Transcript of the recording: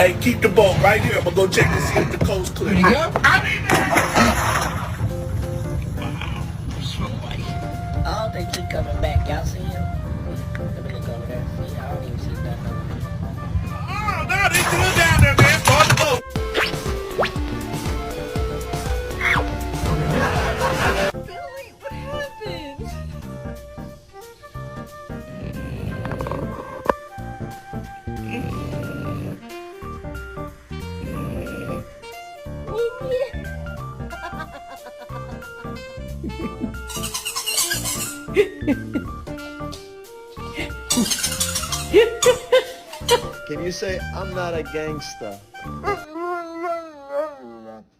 Hey, keep the boat right here. I'm gonna go check to see if the coast clear. There you go. I don't think he coming back. Y'all see him? Let me look over there. See, I don't even see nothing over there. Oh, no, they still down there, man. On the boat. Billy, what happened? Can you say, I'm not a gangster?